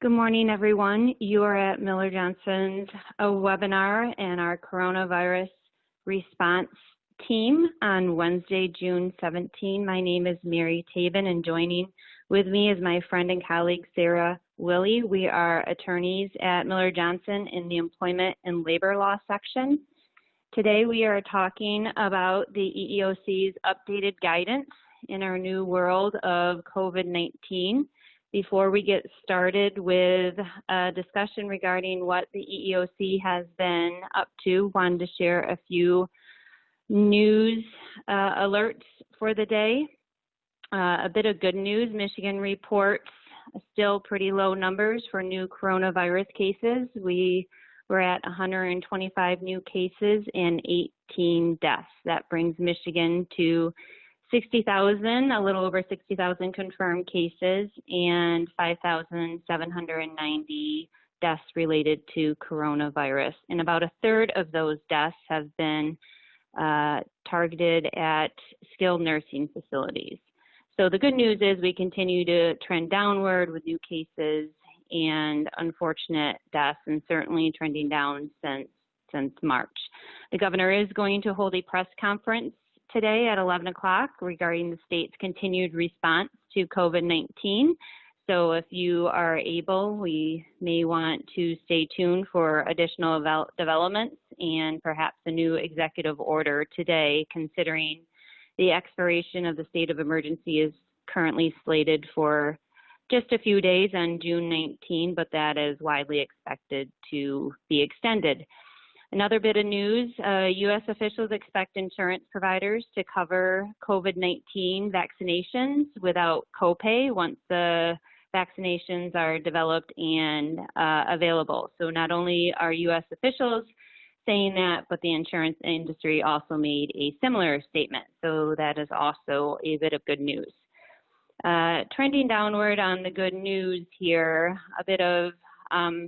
Good morning, everyone. You are at Miller Johnson's webinar and our coronavirus response team on Wednesday, June 17. My name is Mary Tabin, and joining with me is my friend and colleague, Sarah Willey. We are attorneys at Miller Johnson in the Employment and Labor Law section. Today, we are talking about the EEOC's updated guidance in our new world of COVID-19. Before we get started with a discussion regarding what the EEOC has been up to, wanted to share a few news alerts for the day. A bit of good news, Michigan reports still pretty low numbers for new coronavirus cases. We were at 125 new cases and 18 deaths. That brings Michigan to 60,000, a little over 60,000 confirmed cases, and 5,790 deaths related to coronavirus. And about a third of those deaths have been targeted at skilled nursing facilities. So the good news is we continue to trend downward with new cases and unfortunate deaths, and certainly trending down since March. The governor is going to hold a press conference today at 11 o'clock regarding the state's continued response to COVID-19. So if you are able, we may want to stay tuned for additional developments and perhaps a new executive order today, considering the expiration of the state of emergency is currently slated for just a few days on June 19, but that is widely expected to be extended. Another bit of news, U.S. officials expect insurance providers to cover COVID-19 vaccinations without copay once the vaccinations are developed and available. So not only are U.S. officials saying that, but the insurance industry also made a similar statement. So that is also a bit of good news. Trending downward on the good news here, a bit of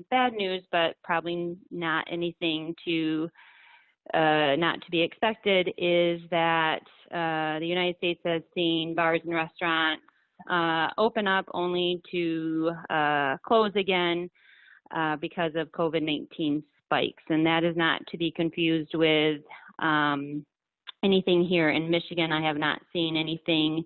bad news, but probably not anything not to be expected, is that the United States has seen bars and restaurants open up only to close again because of COVID-19 spikes. And that is not to be confused with anything here in Michigan. I have not seen anything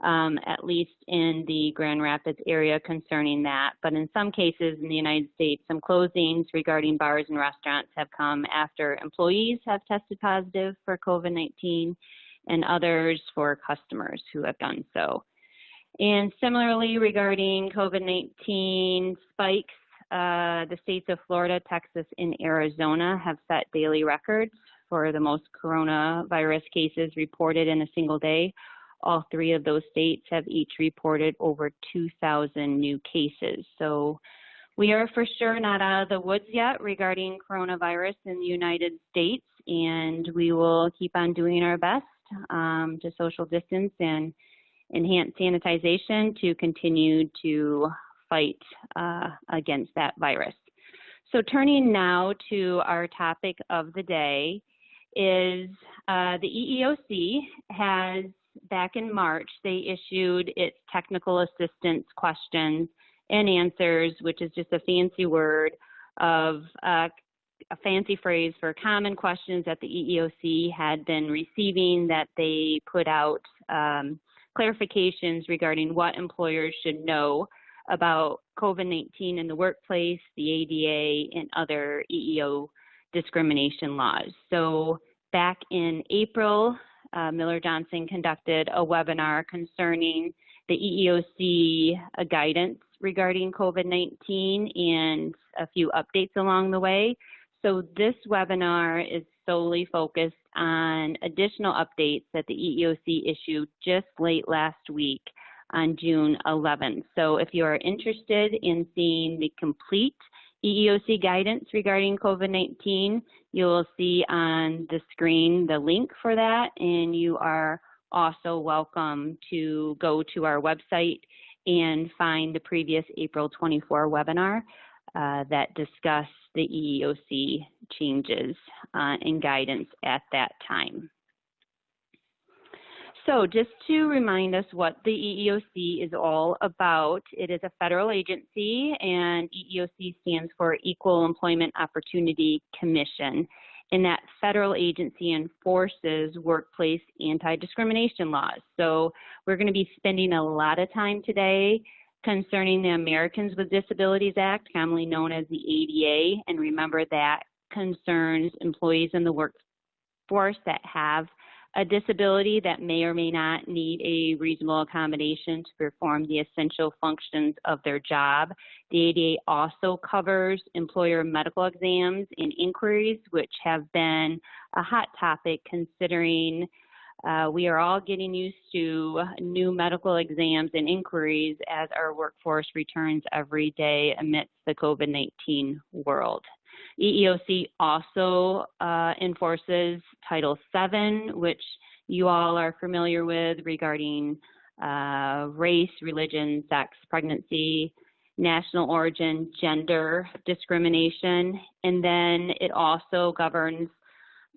at least in the Grand Rapids area concerning that. But in some cases in the United States, some closings regarding bars and restaurants have come after employees have tested positive for COVID-19 and others for customers who have done so. And similarly, regarding COVID-19 spikes, the states of Florida, Texas, and Arizona have set daily records for the most coronavirus cases reported in a single day. All three of those states have each reported over 2,000 new cases. So we are for sure not out of the woods yet regarding coronavirus in the United States, and we will keep on doing our best to social distance and enhance sanitization to continue to fight against that virus. So turning now to our topic of the day is the EEOC has, back in March, they issued its technical assistance questions and answers, which is just a fancy word of a fancy phrase for common questions that the EEOC had been receiving, that they put out clarifications regarding what employers should know about COVID-19 in the workplace, the ADA, and other EEO discrimination laws. So back in April, Miller Johnson conducted a webinar concerning the EEOC guidance regarding COVID-19 and a few updates along the way. So this webinar is solely focused on additional updates that the EEOC issued just late last week on June 11th. So if you are interested in seeing the complete EEOC guidance regarding COVID-19, you will see on the screen the link for that, and you are also welcome to go to our website and find the previous April 24 webinar that discussed the EEOC changes and guidance at that time. So just to remind us what the EEOC is all about, it is a federal agency, and EEOC stands for Equal Employment Opportunity Commission. And that federal agency enforces workplace anti-discrimination laws. So we're going to be spending a lot of time today concerning the Americans with Disabilities Act, commonly known as the ADA. And remember, that concerns employees in the workforce that have a disability that may or may not need a reasonable accommodation to perform the essential functions of their job. The ADA also covers employer medical exams and inquiries, which have been a hot topic considering we are all getting used to new medical exams and inquiries as our workforce returns every day amidst the COVID-19 world. EEOC also enforces Title VII, which you all are familiar with, regarding race, religion, sex, pregnancy, national origin, gender discrimination. And then it also governs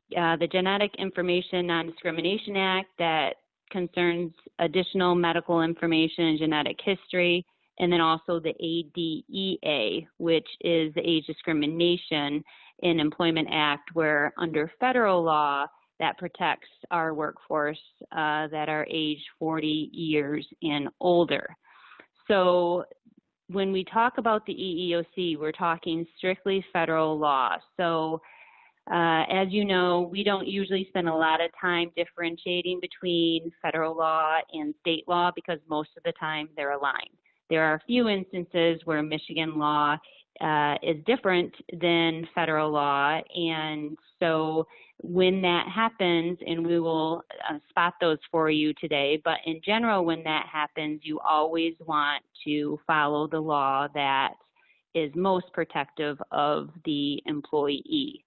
the Genetic Information Non-Discrimination Act that concerns additional medical information and genetic history. And then also the ADEA, which is the Age Discrimination in Employment Act, where under federal law that protects our workforce that are age 40 years and older. So when we talk about the EEOC, we're talking strictly federal law. So as you know, we don't usually spend a lot of time differentiating between federal law and state law because most of the time they're aligned. There are a few instances where Michigan law is different than federal law, and so when that happens, and we will spot those for you today, but in general, when that happens, you always want to follow the law that is most protective of the employee.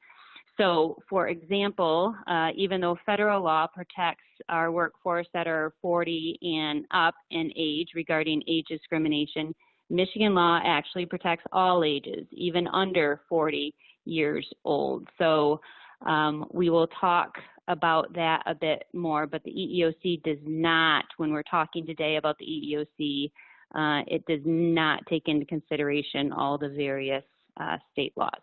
So, for example, even though federal law protects our workforce that are 40 and up in age regarding age discrimination, Michigan law actually protects all ages, even under 40 years old. So we will talk about that a bit more, but the EEOC does not, when we're talking today about the EEOC, it does not take into consideration all the various state laws.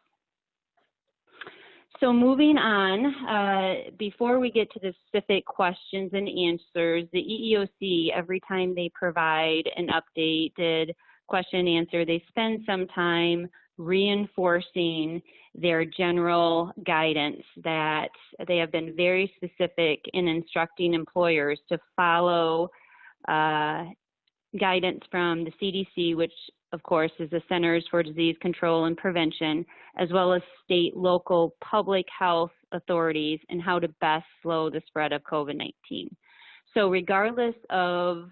So moving on, before we get to the specific questions and answers, the EEOC, every time they provide an updated question and answer, they spend some time reinforcing their general guidance that they have been very specific in instructing employers to follow guidance from the CDC, which of course is the Centers for Disease Control and Prevention, as well as state, local public health authorities, and how to best slow the spread of COVID-19. So regardless of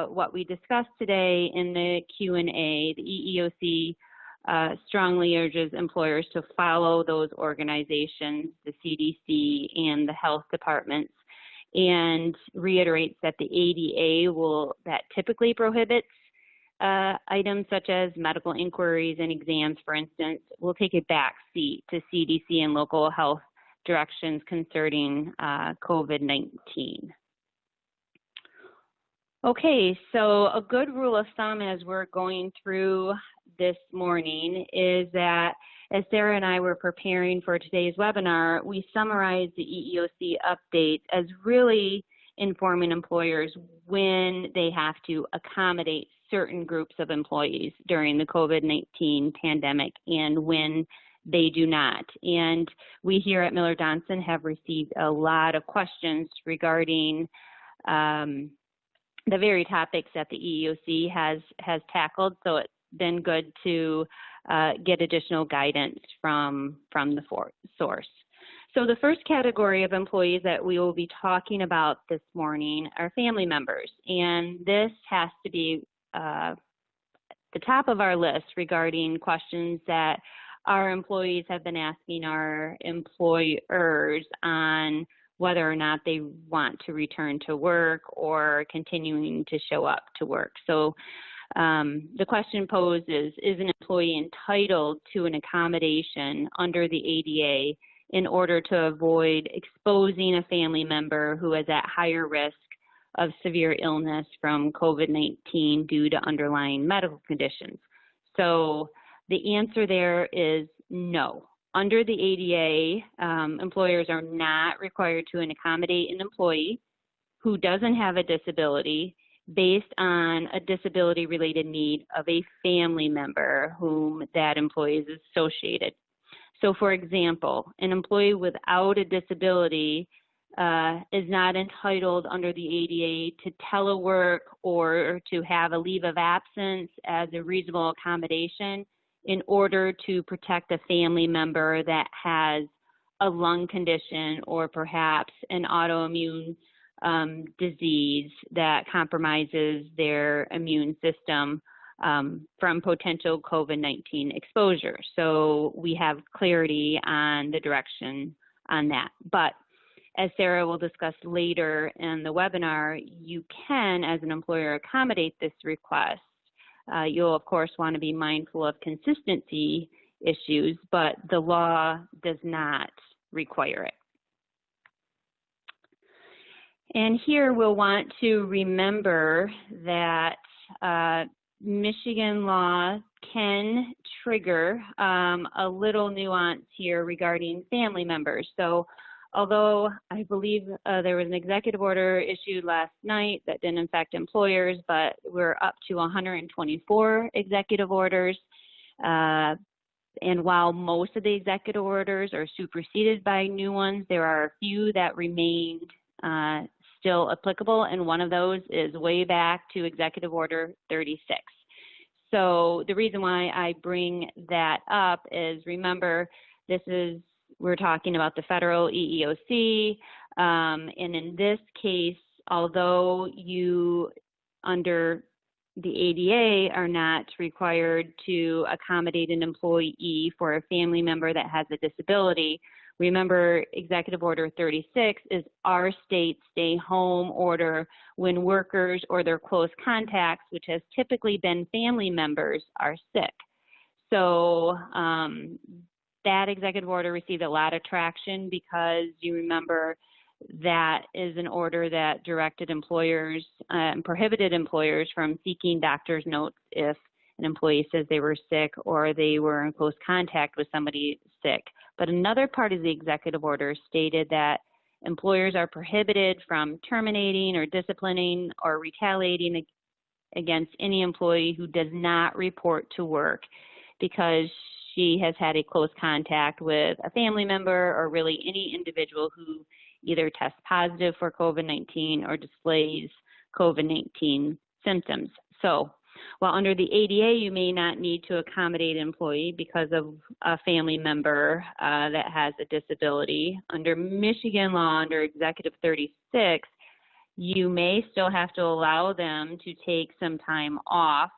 what we discussed today in the Q&A, the EEOC strongly urges employers to follow those organizations, the CDC and the health departments, and reiterates that the ADA that typically prohibits items such as medical inquiries and exams, for instance, will take a back seat to CDC and local health directions concerning COVID-19. Okay, so a good rule of thumb as we're going through this morning is that as Sarah and I were preparing for today's webinar, we summarized the EEOC updates as really informing employers when they have to accommodate certain groups of employees during the COVID-19 pandemic and when they do not. And we here at Miller Johnson have received a lot of questions regarding the very topics that the EEOC has tackled, so it's been good to get additional guidance from the source. So the first category of employees that we will be talking about this morning are family members, and this has to be the top of our list regarding questions that our employees have been asking our employers on whether or not they want to return to work or continuing to show up to work. So the question posed is an employee entitled to an accommodation under the ADA in order to avoid exposing a family member who is at higher risk of severe illness from COVID-19 due to underlying medical conditions. So the answer there is no. Under the ADA, employers are not required to accommodate an employee who doesn't have a disability based on a disability-related need of a family member whom that employee is associated. So, for example, an employee without a disability is not entitled under the ADA to telework or to have a leave of absence as a reasonable accommodation in order to protect a family member that has a lung condition or perhaps an autoimmune disease that compromises their immune system from potential COVID-19 exposure. So we have clarity on the direction on that. But as Sarah will discuss later in the webinar, you can, as an employer, accommodate this request. You'll, of course, want to be mindful of consistency issues, but the law does not require it. And here we'll want to remember that Michigan law can trigger a little nuance here regarding family members. So although I believe there was an executive order issued last night that didn't affect employers, but we're up to 124 executive orders. And while most of the executive orders are superseded by new ones, there are a few that remained still applicable, and one of those is way back to Executive Order 36. So the reason why I bring that up is, remember, we're talking about the federal EEOC, and in this case, although you, under the ADA, are not required to accommodate an employee for a family member that has a disability, remember, Executive Order 36 is our state stay-home order when workers or their close contacts, which has typically been family members, are sick. So that executive order received a lot of traction because you remember that is an order that directed employers and prohibited employers from seeking doctor's notes if an employee says they were sick or they were in close contact with somebody sick. But another part of the executive order stated that employers are prohibited from terminating or disciplining or retaliating against any employee who does not report to work because she has had a close contact with a family member or really any individual who either tests positive for COVID-19 or displays COVID-19 symptoms. So while under the ADA, you may not need to accommodate an employee because of a family member that has a disability, under Michigan law, under Executive 36, you may still have to allow them to take some time off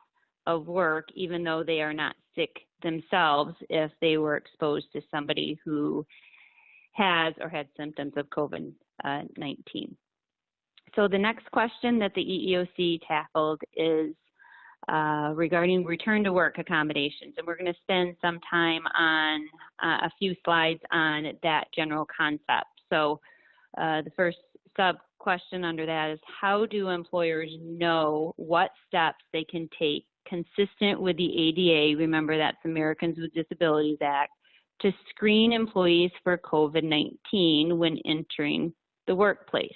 of work, even though they are not sick themselves, if they were exposed to somebody who has or had symptoms of COVID-19. So the next question that the EEOC tackled is regarding return to work accommodations. And we're going to spend some time on a few slides on that general concept. So the first sub-question under that is, how do employers know what steps they can take consistent with the ADA, remember that's Americans with Disabilities Act, to screen employees for COVID-19 when entering the workplace?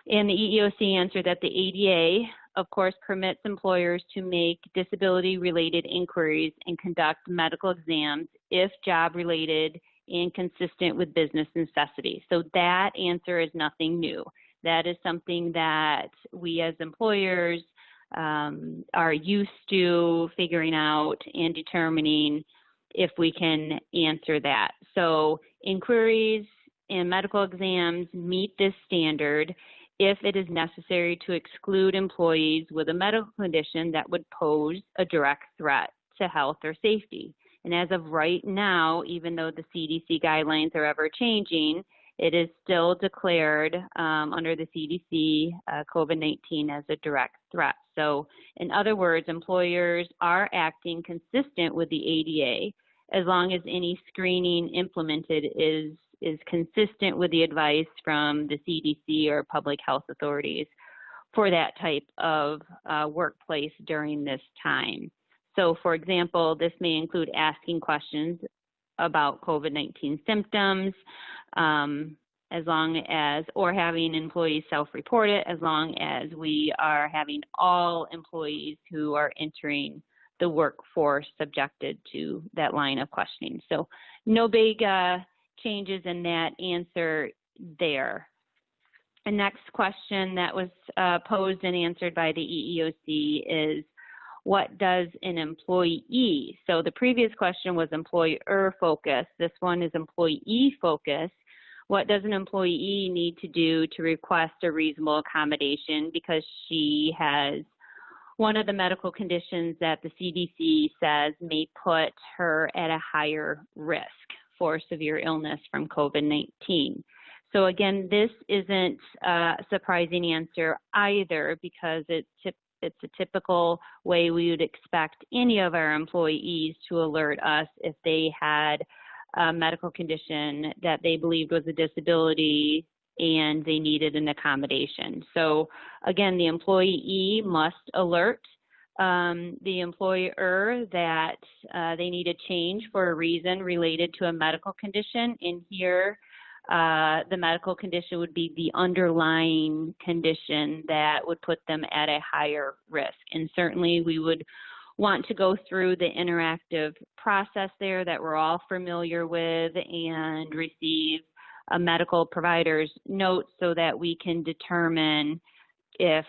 And the EEOC answered that the ADA, of course, permits employers to make disability-related inquiries and conduct medical exams if job-related and consistent with business necessity. So that answer is nothing new. That is something that we as employers are used to figuring out and determining if we can answer that. So inquiries and medical exams meet this standard if it is necessary to exclude employees with a medical condition that would pose a direct threat to health or safety. And as of right now, even though the CDC guidelines are ever changing, it is still declared under the CDC COVID-19 as a direct threat. So in other words, employers are acting consistent with the ADA as long as any screening implemented is consistent with the advice from the CDC or public health authorities for that type of workplace during this time. So, for example, this may include asking questions about COVID-19 symptoms, as long as, or having employees self-report it, as long as we are having all employees who are entering the workforce subjected to that line of questioning. So no big changes in that answer there. The next question that was posed and answered by the EEOC is, what does an employee? So the previous question was employer focused. This one is employee focused. What does an employee need to do to request a reasonable accommodation because she has one of the medical conditions that the CDC says may put her at a higher risk for severe illness from COVID-19? So again, this isn't a surprising answer either, because it's a typical way we would expect any of our employees to alert us if they had a medical condition that they believed was a disability and they needed an accommodation. So again, the employee must alert the employer that they need a change for a reason related to a medical condition. And here, the medical condition would be the underlying condition that would put them at a higher risk. And certainly we would want to go through the interactive process there that we're all familiar with and receive a medical provider's note so that we can determine if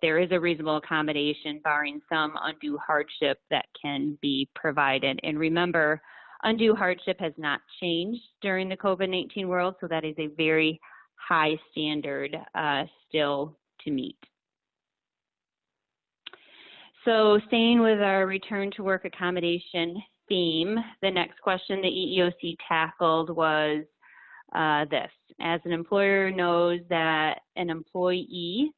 there is a reasonable accommodation barring some undue hardship that can be provided. And remember, undue hardship has not changed during the COVID-19 world, so that is a very high standard still to meet. So staying with our return to work accommodation theme, the next question the EEOC tackled was this. As an employer knows that an employee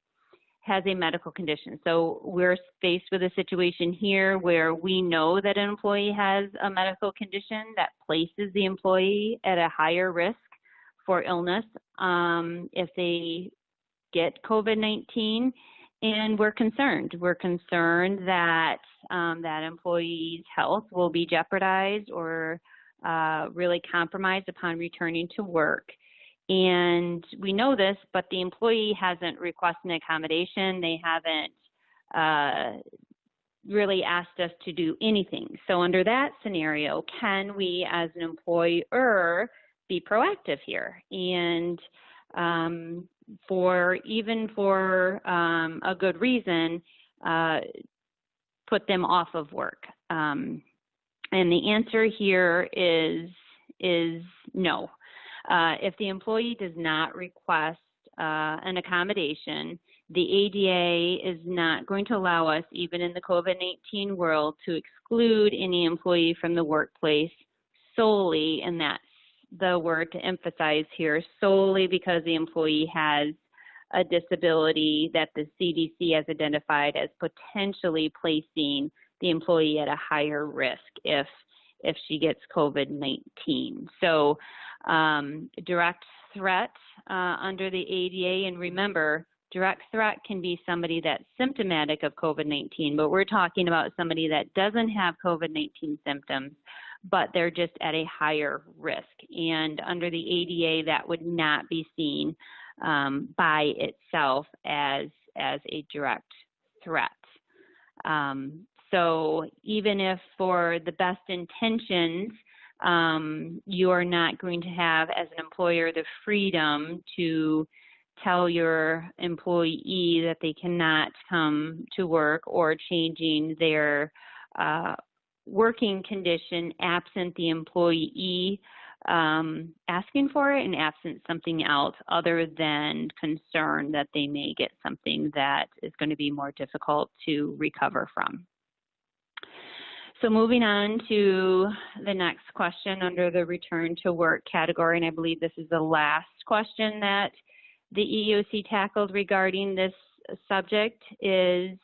has a medical condition. So we're faced with a situation here where we know that an employee has a medical condition that places the employee at a higher risk for illness if they get COVID-19, and we're concerned. We're concerned that that employee's health will be jeopardized or really compromised upon returning to work. And we know this, but the employee hasn't requested an accommodation. They haven't really asked us to do anything. So under that scenario, can we as an employer be proactive here? And for a good reason, put them off of work. And the answer here is no. If the employee does not request an accommodation, the ADA is not going to allow us, even in the COVID-19 world, to exclude any employee from the workplace solely, and that's the word to emphasize here, solely because the employee has a disability that the CDC has identified as potentially placing the employee at a higher risk if she gets COVID-19. So direct threat under the ADA, and remember, direct threat can be somebody that's symptomatic of COVID-19, but we're talking about somebody that doesn't have COVID-19 symptoms, but they're just at a higher risk. And under the ADA, that would not be seen by itself as a direct threat. So even if for the best intentions, you are not going to have, as an employer, the freedom to tell your employee that they cannot come to work or changing their working condition absent the employee asking for it and absent something else other than concern that they may get something that is going to be more difficult to recover from. So moving on to the next question under the return to work category, and I believe this is the last question that the EEOC tackled regarding this subject, is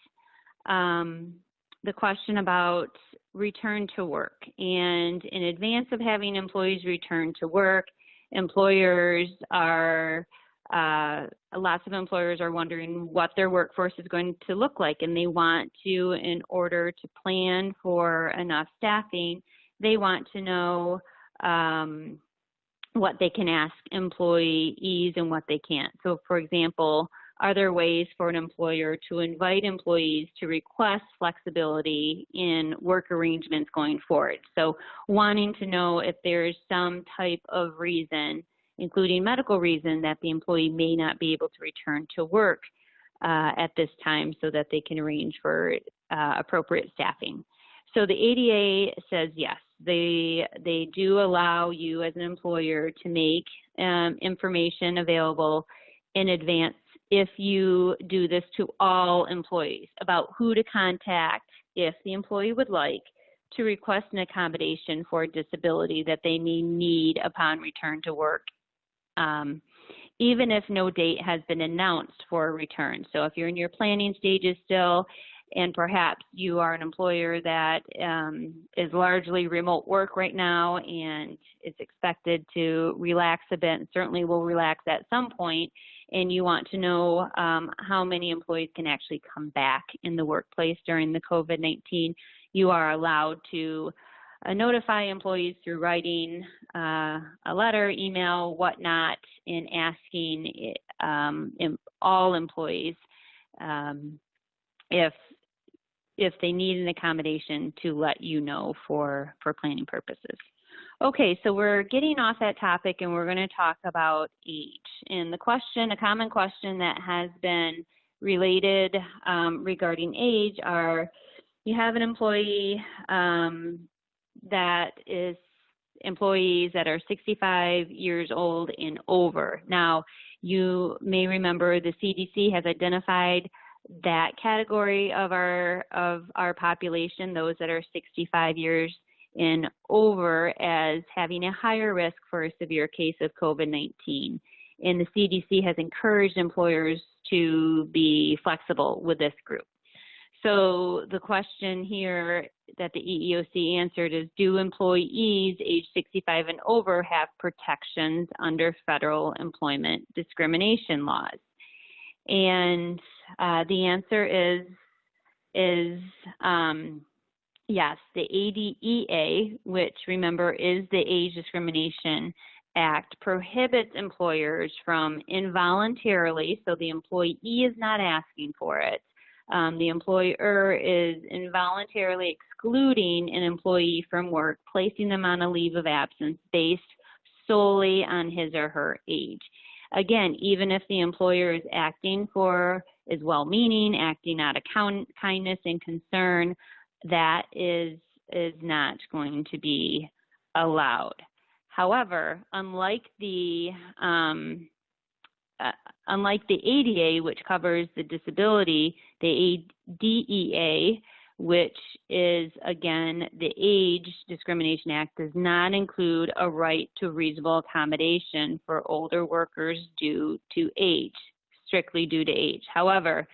the question about return to work. And in advance of having employees return to work, employers are lots of employers are wondering what their workforce is going to look like, and they want to, in order to plan for enough staffing, they want to know what they can ask employees and what they can't. So, for example, are there ways for an employer to invite employees to request flexibility in work arrangements going forward? So wanting to know if there's some type of reason, including medical reason, that the employee may not be able to return to work at this time so that they can arrange for appropriate staffing. So the ADA says yes, they do allow you as an employer to make information available in advance if you do this to all employees about who to contact if the employee would like to request an accommodation for a disability that they may need upon return to work, even if no date has been announced for a return. So if you're in your planning stages still, and perhaps you are an employer that is largely remote work right now and is expected to relax a bit, and certainly will relax at some point, and you want to know how many employees can actually come back in the workplace during the COVID-19, you are allowed to notify employees through writing a letter, email, whatnot, and asking all employees if they need an accommodation to let you know for planning purposes. Okay, so we're getting off that topic and we're going to talk about age. And the question, a common question that has been related regarding age are, you have an employee that is employees that are 65 years old and over. Now, you may remember the CDC has identified that category of our population, those that are 65 years and over, as having a higher risk for a severe case of COVID-19. And the CDC has encouraged employers to be flexible with this group. So the question here that the EEOC answered is, do employees age 65 and over have protections under federal employment discrimination laws? And the answer is yes. The ADEA, which remember is the Age Discrimination Act, prohibits employers from involuntarily, so the employee is not asking for it, the employer is involuntarily excluding an employee from work, placing them on a leave of absence based solely on his or her age. Again, even if the employer is is well-meaning, acting out of kindness and concern, that is not going to be allowed. However, unlike the ADA, which covers the disability, the ADEA, which is, again, the Age Discrimination Act, does not include a right to reasonable accommodation for older workers due to age, strictly due to age. However,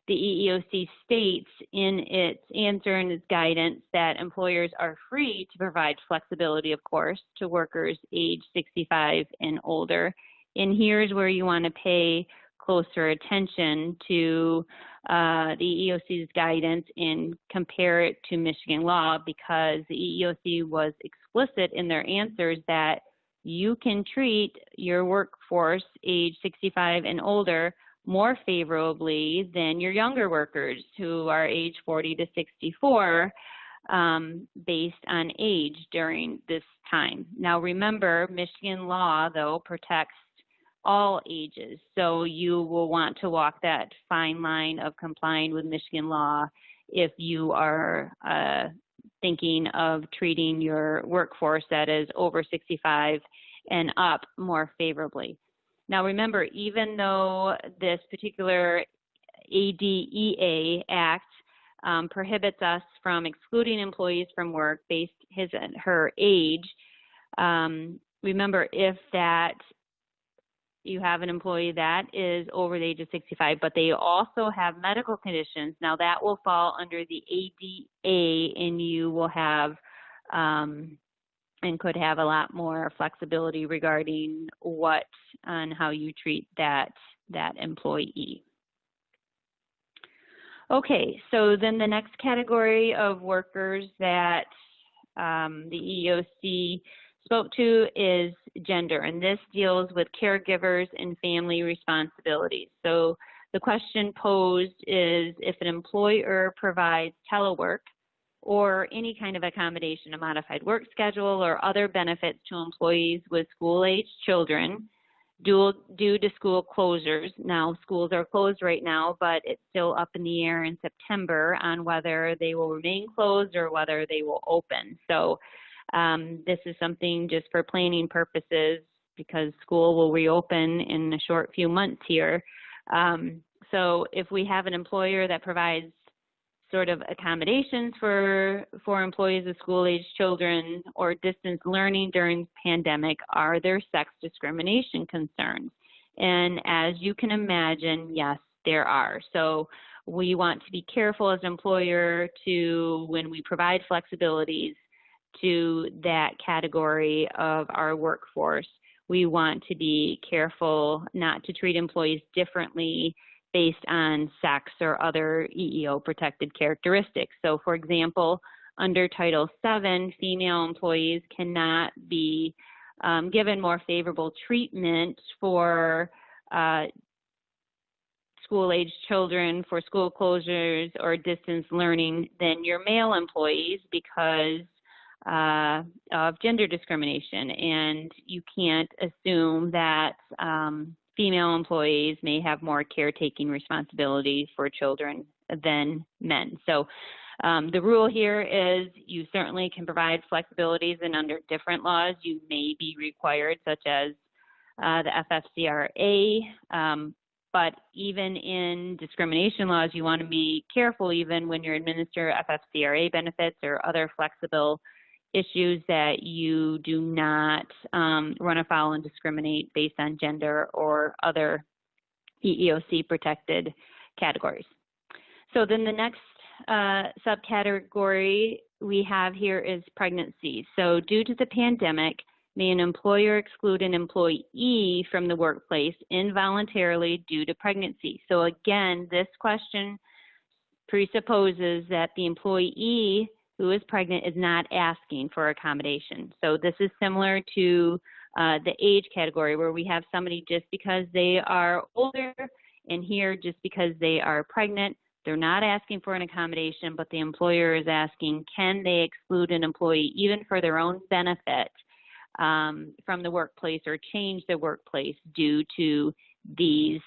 the EEOC states in its answer and its guidance that employers are free to provide flexibility, of course, to workers age 65 and older. And here's where you want to pay closer attention to the EEOC's guidance and compare it to Michigan law, because the EEOC was explicit in their answers that you can treat your workforce age 65 and older more favorably than your younger workers who are age 40 to 64 based on age during this time. Now remember, Michigan law, though, protects all ages, so you will want to walk that fine line of complying with Michigan law if you are thinking of treating your workforce that is over 65 and up more favorably. Now remember, even though this particular ADEA Act prohibits us from excluding employees from work based his and her age, remember, if that you have an employee that is over the age of 65, but they also have medical conditions, now that will fall under the ADA, and you will have and could have a lot more flexibility regarding what and how you treat that employee. Okay, so then the next category of workers that the EEOC spoke to is gender, and this deals with caregivers and family responsibilities. So the question posed is, if an employer provides telework or any kind of accommodation, a modified work schedule, or other benefits to employees with school-aged children due to school closures. Now, schools are closed right now, but it's still up in the air in September on whether they will remain closed or whether they will open. So this is something just for planning purposes, because school will reopen in a short few months here. So if we have an employer that provides sort of accommodations for employees with school-aged children or distance learning during the pandemic, are there sex discrimination concerns? And as you can imagine, yes, there are. So we want to be careful as an employer to, when we provide flexibilities to that category of our workforce, we want to be careful not to treat employees differently based on sex or other EEO protected characteristics. So for example, under Title VII, female employees cannot be given more favorable treatment for school-aged children, for school closures or distance learning than your male employees because of gender discrimination. And you can't assume that female employees may have more caretaking responsibility for children than men. So the rule here is you certainly can provide flexibilities, and under different laws you may be required, such as the FFCRA, but even in discrimination laws you want to be careful even when you administer FFCRA benefits or other flexible issues that you do not run afoul and discriminate based on gender or other EEOC protected categories. So then the next subcategory we have here is pregnancy. So due to the pandemic, may an employer exclude an employee from the workplace involuntarily due to pregnancy? So again, this question presupposes that the employee who is pregnant is not asking for accommodation. So this is similar to the age category, where we have somebody just because they are older, and here just because they are pregnant, they're not asking for an accommodation, but the employer is asking, can they exclude an employee even for their own benefit from the workplace or change the workplace due to these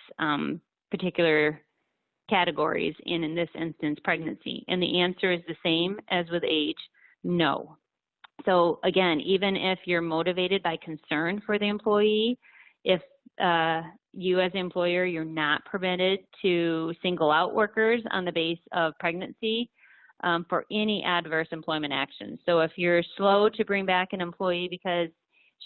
particular categories, and in this instance, pregnancy? And the answer is the same as with age, no. So again, even if you're motivated by concern for the employee, if you as an employer, you're not permitted to single out workers on the base of pregnancy for any adverse employment action. So if you're slow to bring back an employee because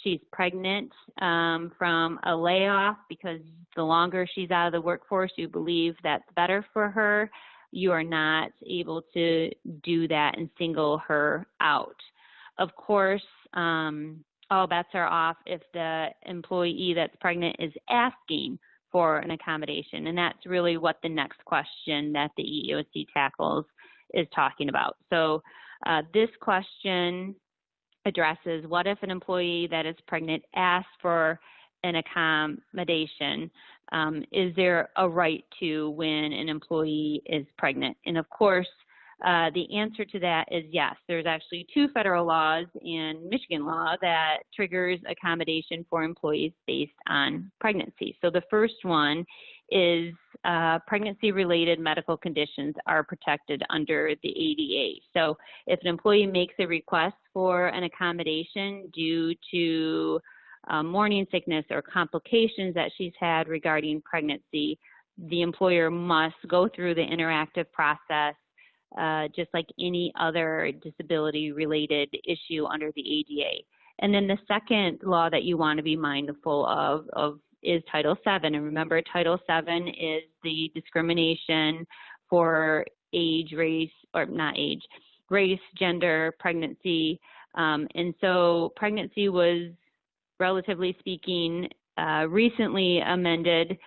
she's pregnant from a layoff, because the longer she's out of the workforce, you believe that's better for her, you are not able to do that and single her out. Of course, all bets are off if the employee that's pregnant is asking for an accommodation, and that's really what the next question that the EEOC tackles is talking about. So this question addresses, what if an employee that is pregnant asks for an accommodation? Is there a right to when an employee is pregnant? And of course, the answer to that is yes. There's actually 2 federal laws and Michigan law that triggers accommodation for employees based on pregnancy. So the first one is pregnancy-related medical conditions are protected under the ADA. So if an employee makes a request for an accommodation due to morning sickness or complications that she's had regarding pregnancy, the employer must go through the interactive process just like any other disability-related issue under the ADA. And then the second law that you want to be mindful of is Title VII. And remember, Title VII is the discrimination for age, race, or not age, race, gender, pregnancy, And so pregnancy was, relatively speaking, recently amended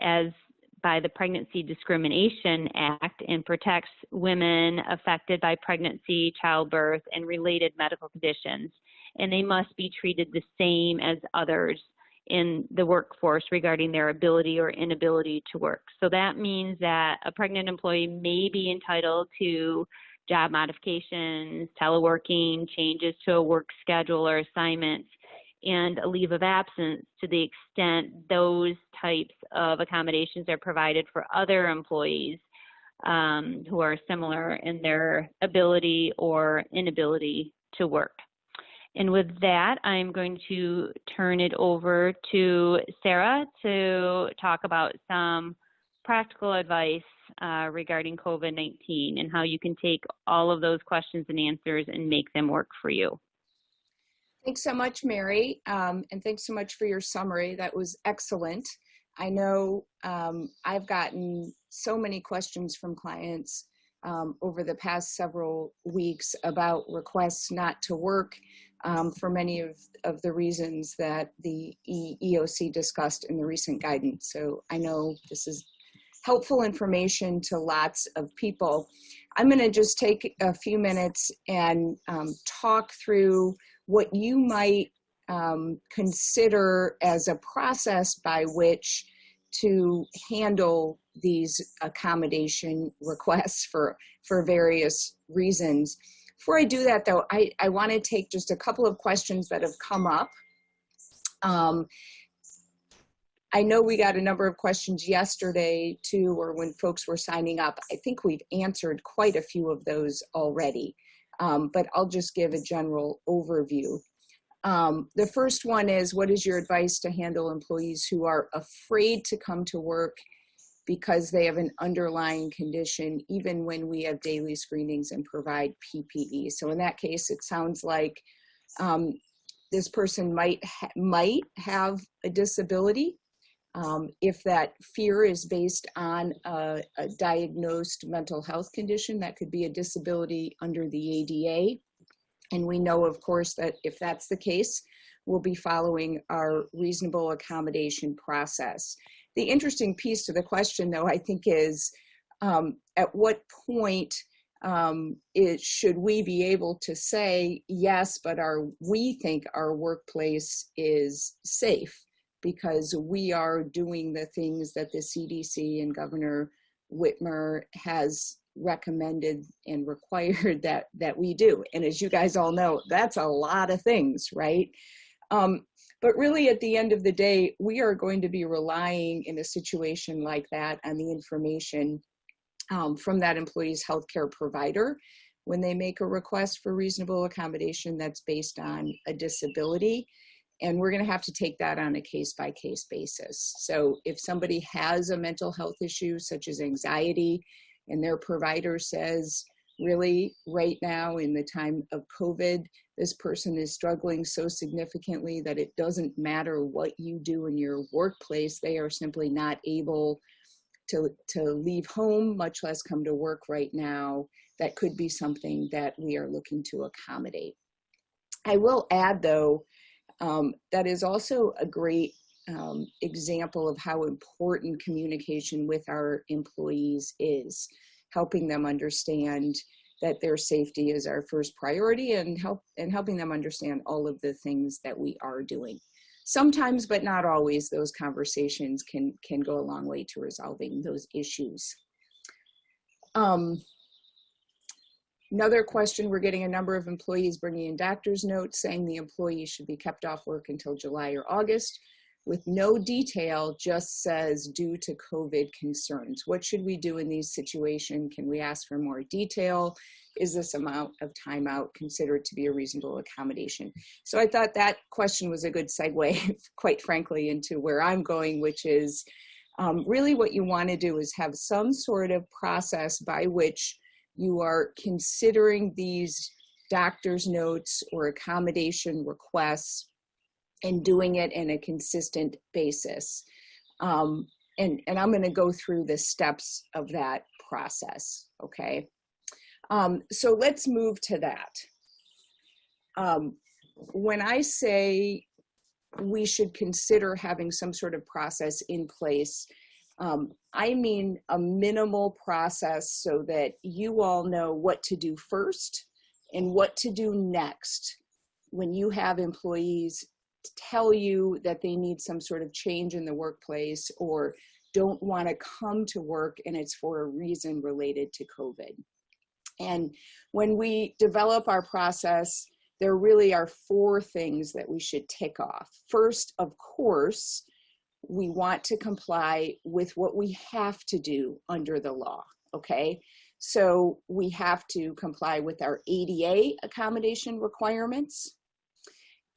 as by the Pregnancy Discrimination Act, and protects women affected by pregnancy, childbirth, and related medical conditions. And they must be treated the same as others in the workforce regarding their ability or inability to work. So that means that a pregnant employee may be entitled to job modifications, teleworking, changes to a work schedule or assignments, and a leave of absence to the extent those types of accommodations are provided for other employees who are similar in their ability or inability to work. And with that, I'm going to turn it over to Sarah to talk about some practical advice regarding COVID-19 and how you can take all of those questions and answers and make them work for you. Thanks so much, Mary, and thanks so much for your summary. That was excellent. I know I've gotten so many questions from clients over the past several weeks about requests not to work for many of the reasons that the EEOC discussed in the recent guidance. So I know this is helpful information to lots of people. I'm going to just take a few minutes and talk through what you might consider as a process by which to handle these accommodation requests for various reasons. Before I do that, though, I want to take just a couple of questions that have come up. I know we got a number of questions yesterday, too, or when folks were signing up. I think we've answered quite a few of those already, but I'll just give a general overview. The first one is, what is your advice to handle employees who are afraid to come to work because they have an underlying condition, even when we have daily screenings and provide PPE? So in that case, it sounds like this person might have a disability. If that fear is based on a diagnosed mental health condition, that could be a disability under the ADA. And we know, of course, that if that's the case, we'll be following our reasonable accommodation process. The interesting piece to the question, though, I think is at what point should we be able to say, yes, but we think our workplace is safe because we are doing the things that the CDC and Governor Whitmer has recommended and required that we do. And as you guys all know, that's a lot of things, right? But really, at the end of the day, we are going to be relying in a situation like that on the information from that employee's healthcare provider when they make a request for reasonable accommodation that's based on a disability. And we're going to have to take that on a case-by-case basis. So if somebody has a mental health issue, such as anxiety, and their provider says, really, right now in the time of COVID, this person is struggling so significantly that it doesn't matter what you do in your workplace, they are simply not able to leave home, much less come to work right now, that could be something that we are looking to accommodate. I will add, though, that is also a great example of how important communication with our employees is, helping them understand that their safety is our first priority and helping them understand all of the things that we are doing. Sometimes, but not always, those conversations can go a long way to resolving those issues. Another question, we're getting a number of employees bringing in doctor's notes saying the employee should be kept off work until July or August with no detail, just says due to COVID concerns. What should we do in these situations? Can we ask for more detail? Is this amount of time out considered to be a reasonable accommodation? So I thought that question was a good segue, quite frankly, into where I'm going, which is really what you want to do is have some sort of process by which you are considering these doctor's notes or accommodation requests and doing it in a consistent basis. And I'm going to go through the steps of that process, okay? So let's move to that. When I say we should consider having some sort of process in place, I mean a minimal process so that you all know what to do first and what to do next when you have employees tell you that they need some sort of change in the workplace or don't want to come to work and it's for a reason related to COVID. And when we develop our process, there really are 4 things that we should tick off. First, of course, we want to comply with what we have to do under the law, okay? So we have to comply with our ADA accommodation requirements.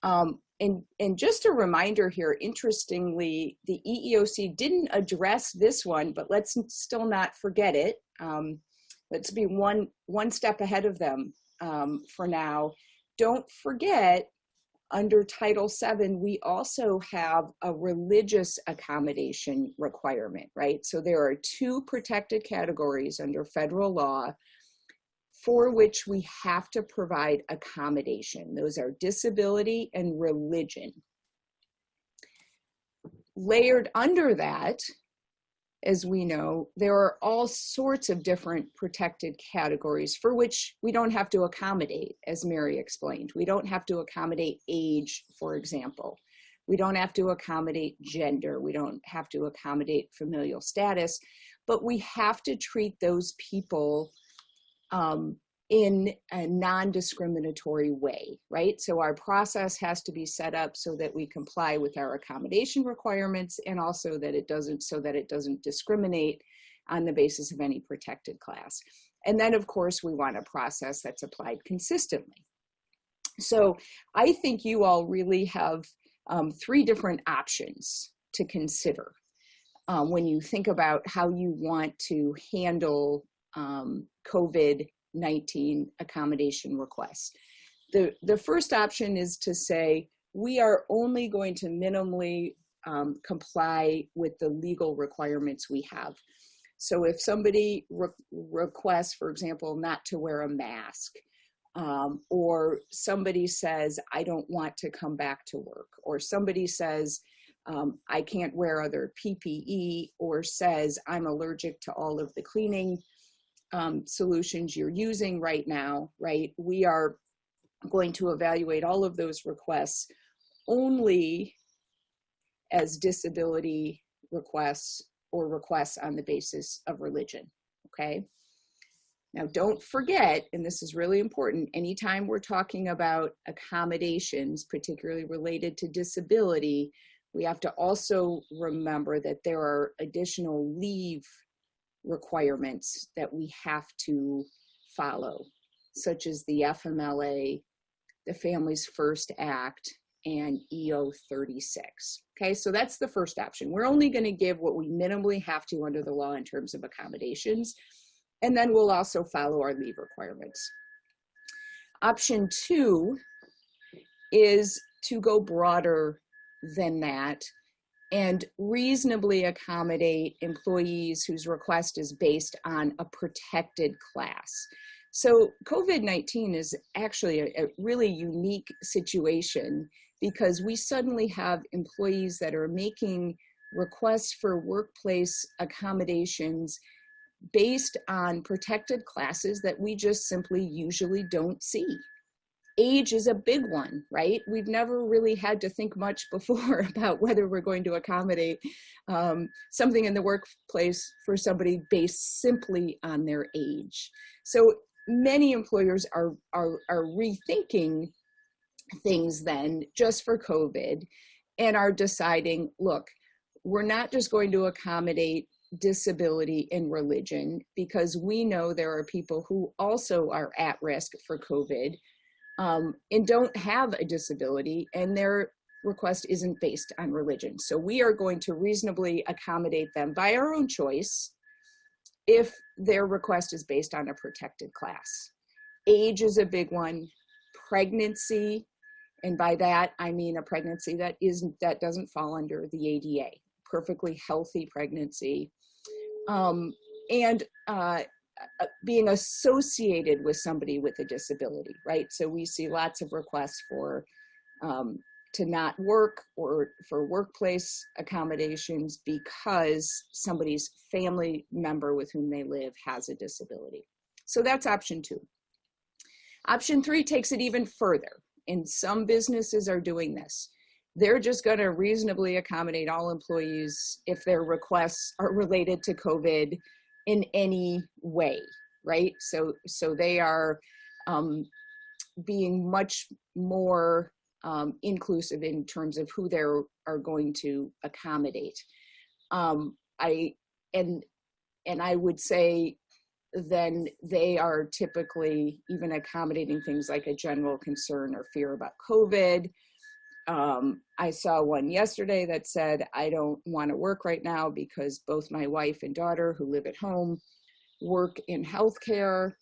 And just a reminder here, interestingly, the EEOC didn't address this one, but let's still not forget it. Let's be one step ahead of them for now. Don't forget, under Title VII, we also have a religious accommodation requirement, right? So there are 2 protected categories under federal law for which we have to provide accommodation. Those are disability and religion. Layered under that, as we know, there are all sorts of different protected categories for which we don't have to accommodate, as Mary explained. We don't have to accommodate age, for example. We don't have to accommodate gender. We don't have to accommodate familial status, but we have to treat those people in a non-discriminatory way, right? So our process has to be set up so that we comply with our accommodation requirements and also that it doesn't discriminate on the basis of any protected class. And then of course we want a process that's applied consistently. So I think you all really have 3 different options to consider when you think about how you want to handle COVID-19 accommodation requests. The first option is to say, we are only going to minimally comply with the legal requirements we have. So if somebody requests, for example, not to wear a mask, or somebody says, I don't want to come back to work, or somebody says, I can't wear other PPE, or says, I'm allergic to all of the cleaning solutions you're using right now, right? We are going to evaluate all of those requests only as disability requests or requests on the basis of religion, okay? Now don't forget, and this is really important, anytime we're talking about accommodations, particularly related to disability, we have to also remember that there are additional leave requirements that we have to follow, such as the FMLA, the Families First Act, and EO 36. Okay, so that's the first option. We're only going to give what we minimally have to under the law in terms of accommodations, and then we'll also follow our leave requirements. Option 2 is to go broader than that and reasonably accommodate employees whose request is based on a protected class. So COVID-19 is actually a really unique situation because we suddenly have employees that are making requests for workplace accommodations based on protected classes that we just simply usually don't see. Age is a big one, right? We've never really had to think much before about whether we're going to accommodate something in the workplace for somebody based simply on their age. So many employers are rethinking things then just for COVID and are deciding, look, we're not just going to accommodate disability and religion because we know there are people who also are at risk for COVID and don't have a disability and their request isn't based on religion. So we are going to reasonably accommodate them by our own choice if their request is based on a protected class. Age is a big one. Pregnancy, and by that I mean a pregnancy that doesn't fall under the ADA, perfectly healthy pregnancy. And being associated with somebody with a disability, right? So we see lots of requests for to not work or for workplace accommodations because somebody's family member with whom they live has a disability. So that's option 2. Option 3 takes it even further, and some businesses are doing this. They're just going to reasonably accommodate all employees if their requests are related to COVID in any way, right? So they are being much more inclusive in terms of who they are going to accommodate. I would say then they are typically even accommodating things like a general concern or fear about COVID. I saw one yesterday that said, I don't want to work right now because both my wife and daughter who live at home work in healthcare,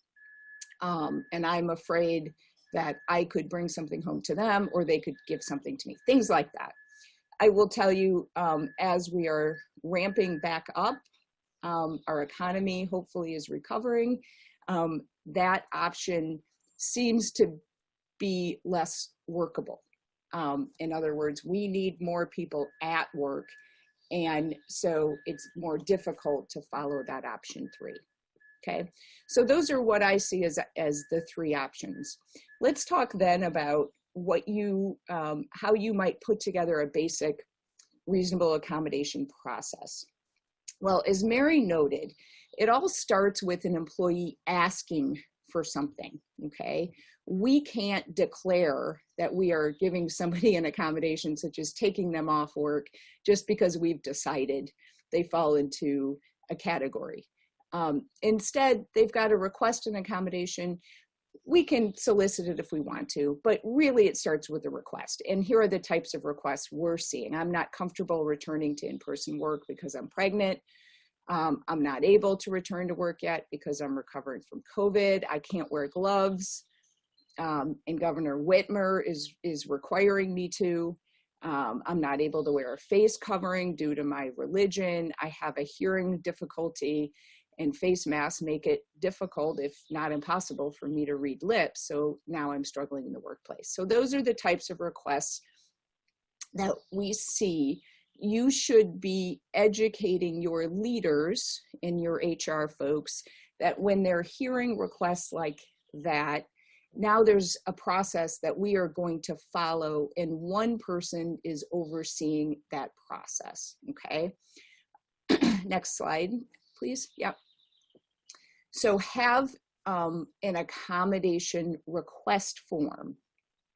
and I'm afraid that I could bring something home to them or they could give something to me, things like that. I will tell you, as we are ramping back up, our economy hopefully is recovering, that option seems to be less workable. In other words, we need more people at work, and so it's more difficult to follow that option 3. Okay, so those are what I see as the 3 options. Let's talk then about what you, how you might put together a basic reasonable accommodation process. Well, as Mary noted, it all starts with an employee asking for something, okay? We can't declare that we are giving somebody an accommodation, such as taking them off work, just because we've decided they fall into a category. Instead, they've got to request an accommodation. We can solicit it if we want to, but really it starts with a request. And here are the types of requests we're seeing. I'm not comfortable returning to in-person work because I'm pregnant. I'm not able to return to work yet because I'm recovering from COVID. I can't wear gloves. And Governor Whitmer is requiring me to. I'm not able to wear a face covering due to my religion. I have a hearing difficulty, and face masks make it difficult, if not impossible, for me to read lips. So now I'm struggling in the workplace. So those are the types of requests that we see. You should be educating your leaders and your HR folks that when they're hearing requests like that, now there's a process that we are going to follow, and one person is overseeing that process, okay? Next slide, please. Yep. So have an accommodation request form,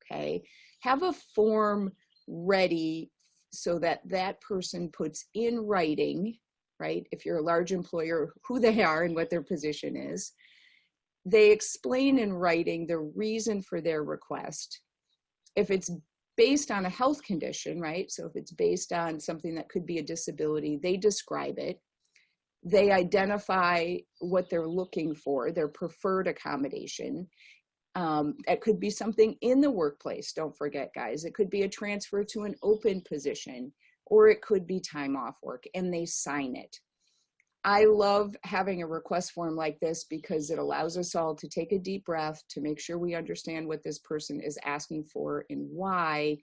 okay? Have a form ready so that that person puts in writing, right? If you're a large employer, who they are and what their position is. They explain in writing the reason for their request. If it's based on a health condition, right? So if it's based on something that could be a disability, they describe it. They identify what they're looking for, their preferred accommodation. It could be something in the workplace, don't forget, guys. It could be a transfer to an open position, or it could be time off work, and they sign it. I love having a request form like this because it allows us all to take a deep breath to make sure we understand what this person is asking for and why,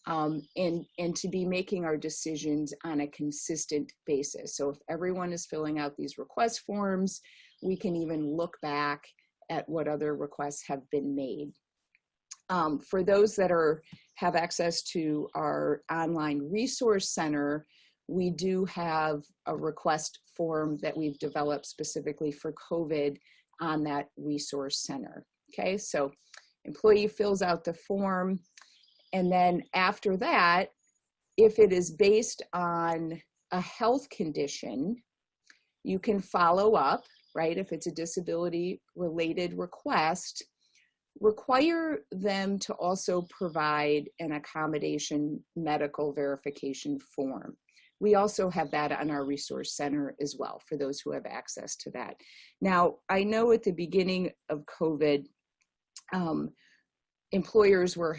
and to be making our decisions on a consistent basis. So if everyone is filling out these request forms, we can even look back at what other requests have been made. For those that have access to our online resource center, we do have a request form that we've developed specifically for COVID on that resource center. Okay, so employee fills out the form, and then after that, if it is based on a health condition, you can follow up, right? If it's a disability related request, require them to also provide an accommodation medical verification form. We also have that on our resource center as well for those who have access to that. Now, I know at the beginning of COVID, employers were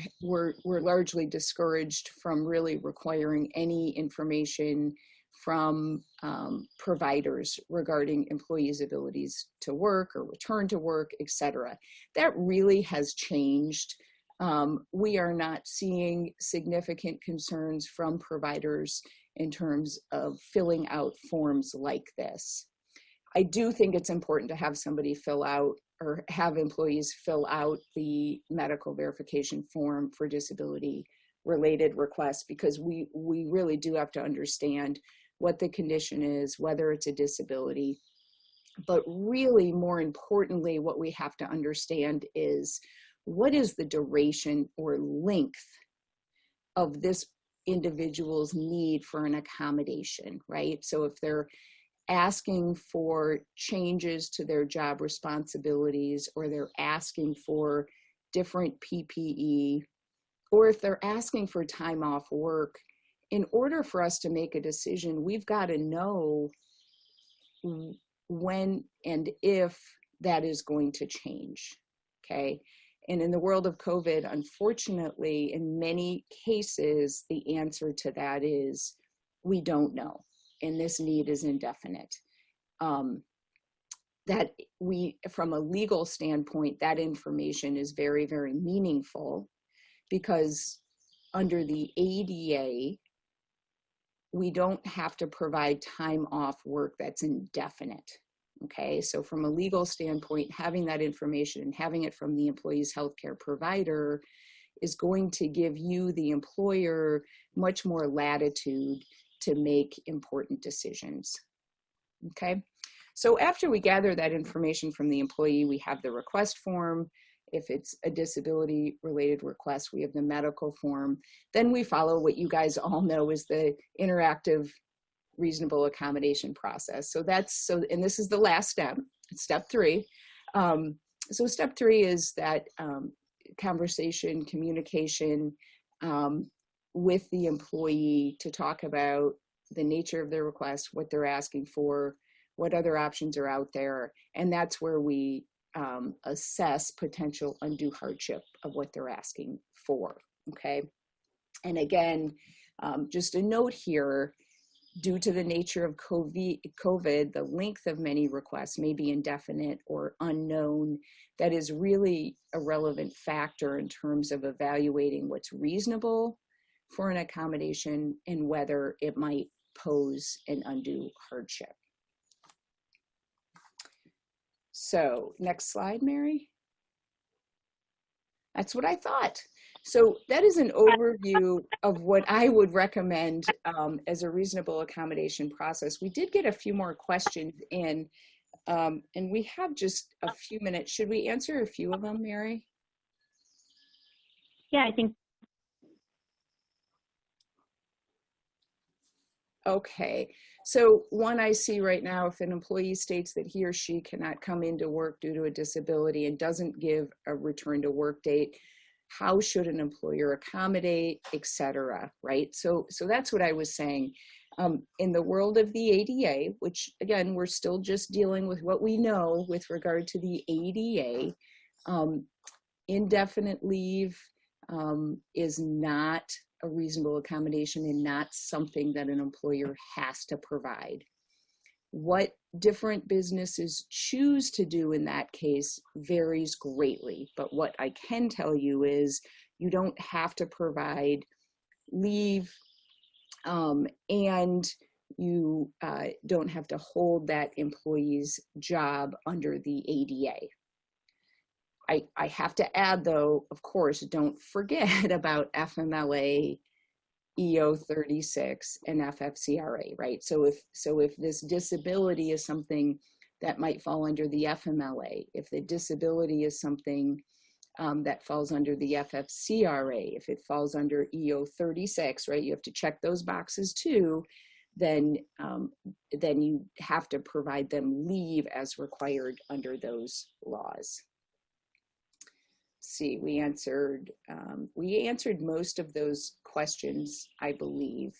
largely discouraged from really requiring any information from providers regarding employees' abilities to work or return to work, et cetera. That really has changed. We are not seeing significant concerns from providers in terms of filling out forms like this. I do think it's important to have somebody fill out or have employees fill out the medical verification form for disability related requests, because we really do have to understand what the condition is, whether it's a disability. But really, more importantly, what we have to understand is what is the duration or length of this individual's need for an accommodation, right? So if they're asking for changes to their job responsibilities, or they're asking for different PPE, or if they're asking for time off work, in order for us to make a decision, we've got to know when and if that is going to change, okay? And in the world of COVID, unfortunately, in many cases, the answer to that is we don't know, and this need is indefinite. That from a legal standpoint, that information is very, very meaningful, because under the ADA, we don't have to provide time off work that's indefinite, okay? So from a legal standpoint, having that information and having it from the employee's healthcare provider is going to give you, the employer, much more latitude to make important decisions, okay? So after we gather that information from the employee, we have the request form. If it's a disability related request, we have the medical form. Then we follow what you guys all know is the interactive reasonable accommodation process. And this is the last step, step 3. So step 3 is that conversation, communication with the employee to talk about the nature of their request, what they're asking for, what other options are out there. And that's where we assess potential undue hardship of what they're asking for, okay? And again, just a note here, due to the nature of COVID, the length of many requests may be indefinite or unknown. That is really a relevant factor in terms of evaluating what's reasonable for an accommodation and whether it might pose an undue hardship. So next slide, Mary. That's what I thought. So that is an overview of what I would recommend as a reasonable accommodation process. We did get a few more questions in, and we have just a few minutes. Should we answer a few of them, Mary? Yeah, I think. Okay, so one I see right now, if an employee states that he or she cannot come into work due to a disability and doesn't give a return to work date, how should an employer accommodate, et cetera, right? So that's what I was saying. In the world of the ADA, which again, we're still just dealing with what we know with regard to the ADA, indefinite leave is not a reasonable accommodation and not something that an employer has to provide. What different businesses choose to do in that case varies greatly, but what I can tell you is you don't have to provide leave, and you don't have to hold that employee's job under the ADA. I have to add, though, of course, don't forget about FMLA, EO 36, and FFCRA, right? So if this disability is something that might fall under the FMLA, if the disability is something that falls under the FFCRA, if it falls under EO 36, right? You have to check those boxes too. Then you have to provide them leave as required under those laws. See, we answered most of those questions, I believe.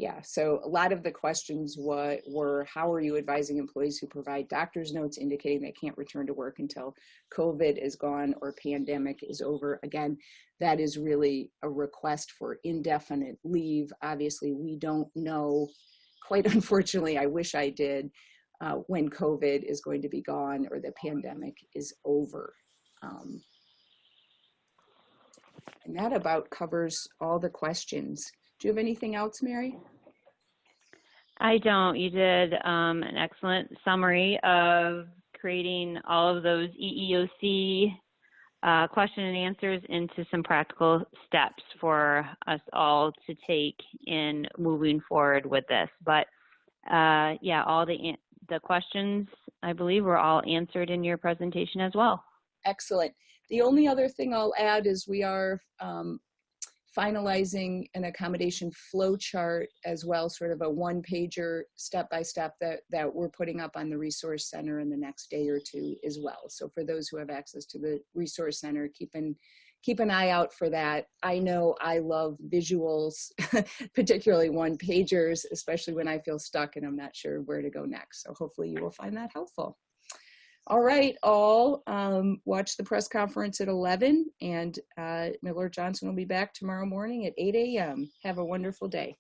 Yeah, so a lot of the questions were, how are you advising employees who provide doctor's notes indicating they can't return to work until COVID is gone or pandemic is over? Again, that is really a request for indefinite leave. Obviously, we don't know, quite unfortunately, I wish I did, when COVID is going to be gone or the pandemic is over. And that about covers all the questions. Do you have anything else, Mary? I don't. You did an excellent summary of creating all of those EEOC question and answers into some practical steps for us all to take in moving forward with this. But yeah, all the questions, I believe, were all answered in your presentation as well. Excellent. The only other thing I'll add is we are finalizing an accommodation flow chart as well, sort of a one-pager step-by-step that we're putting up on the Resource Center in the next day or two as well. So for those who have access to the Resource Center, keep an eye out for that. I know I love visuals, particularly one-pagers, especially when I feel stuck and I'm not sure where to go next. So hopefully you will find that helpful. All right, all, watch the press conference at 11, and Miller Johnson will be back tomorrow morning at 8 a.m. Have a wonderful day.